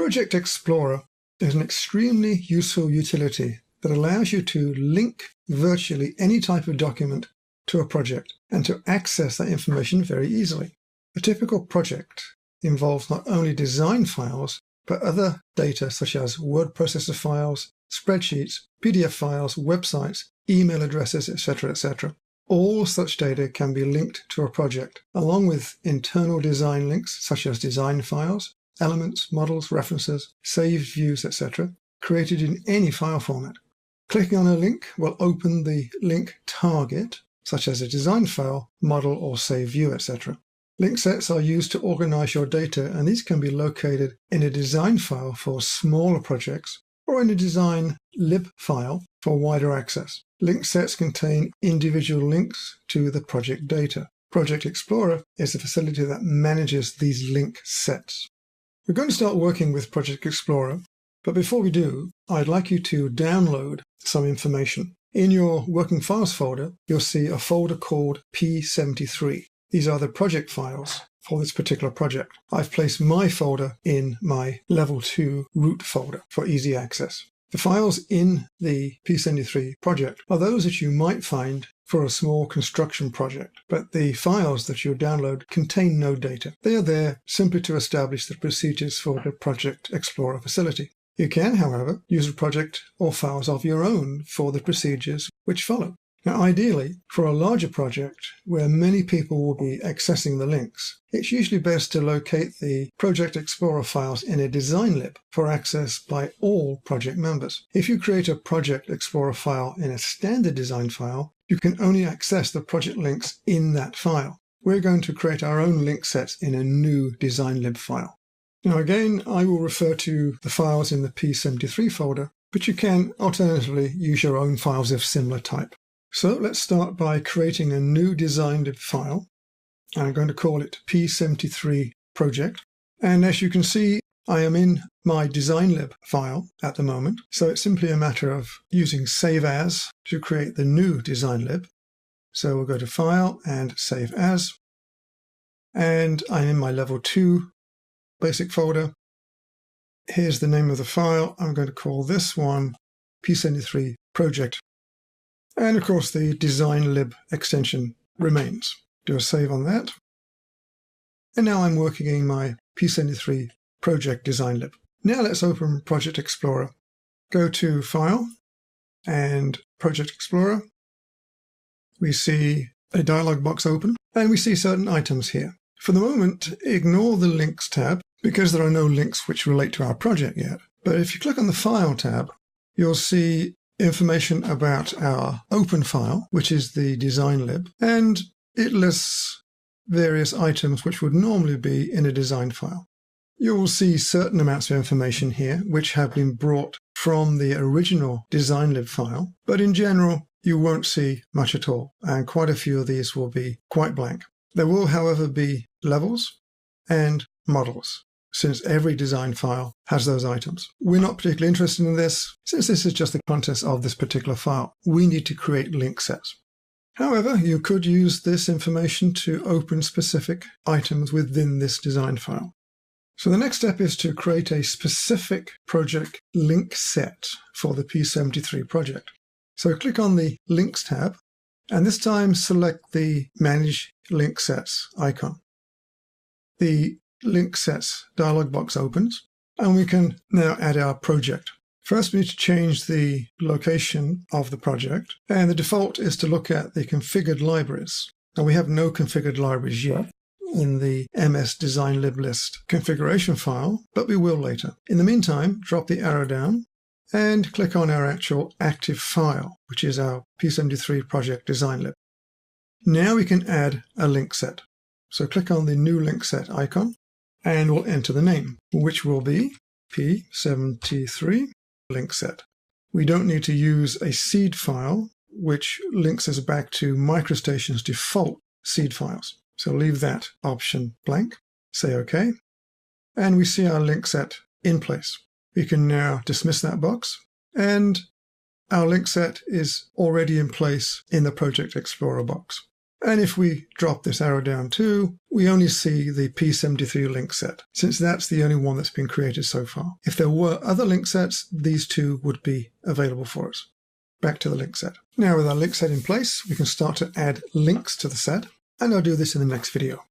Project Explorer is an extremely useful utility that allows you to link virtually any type of document to a project and to access that information very easily. A typical project involves not only design files, but other data such as word processor files, spreadsheets, PDF files, websites, email addresses, etc., etc. All such data can be linked to a project, along with internal design links such as design files, elements, models, references, saved views, etc., created in any file format. Clicking on a link will open the link target, such as a design file, model, or saved view, etc. Link sets are used to organize your data, and these can be located in a design file for smaller projects or in a design lib file for wider access. Link sets contain individual links to the project data. Project Explorer is the facility that manages these link sets. We're going to start working with Project Explorer, but before we do, I'd like you to download some information. In your Working Files folder, you'll see a folder called P73. These are the project files for this particular project. I've placed my folder in my Level 2 root folder for easy access. The files in the P73 project are those that you might find for a small construction project, but the files that you download contain no data. They are there simply to establish the procedures for the Project Explorer facility. You can, however, use a project or files of your own for the procedures which follow. Now, ideally, for a larger project where many people will be accessing the links, it's usually best to locate the Project Explorer files in a design lib for access by all project members. If you create a Project Explorer file in a standard design file, you can only access the project links in that file. We're going to create our own link sets in a new design lib file. Now again, I will refer to the files in the P73 folder, but you can alternatively use your own files of similar type. So let's start by creating a new design lib file. I'm going to call it P73 project. And as you can see, I am in my design lib file at the moment. So it's simply a matter of using Save As to create the new design lib. So we'll go to File and Save As. And I'm in my Level 2 basic folder. Here's the name of the file. I'm going to call this one P73 project. And of course, the design lib extension remains. Do a save on that. And now I'm working in my P73 project design lib. Now let's open Project Explorer. Go to File and Project Explorer. We see a dialog box open and we see certain items here. For the moment, ignore the Links tab because there are no links which relate to our project yet. But if you click on the File tab, you'll see information about our open file, which is the design lib, and it lists various items which would normally be in a design file. You will see certain amounts of information here which have been brought from the original design lib file, but in general you won't see much at all, and quite a few of these will be quite blank. There will, however, be levels and models, since every design file has those items. We're not particularly interested in this, since this is just the contents of this particular file. We need to create link sets. However, you could use this information to open specific items within this design file. So the next step is to create a specific project link set for the P73 project. So click on the Links tab, and this time select the Manage Link Sets icon. The Link Sets dialog box opens, and we can now add our project. First, we need to change the location of the project, and the default is to look at the configured libraries. Now, we have no configured libraries yet in the MS Design Lib List configuration file, but we will later. In the meantime, drop the arrow down and click on our actual active file, which is our P73 project design lib. Now we can add a link set. So click on the new link set icon, and we'll enter the name, which will be P73 link set. We don't need to use a seed file, which links us back to MicroStation's default seed files. So leave that option blank, say OK, and we see our link set in place. We can now dismiss that box, and our link set is already in place in the Project Explorer box. And if we drop this arrow down too, we only see the P73 link set, since that's the only one that's been created so far. If there were other link sets, these two would be available for us. Back to the link set. Now with our link set in place, we can start to add links to the set, and I'll do this in the next video.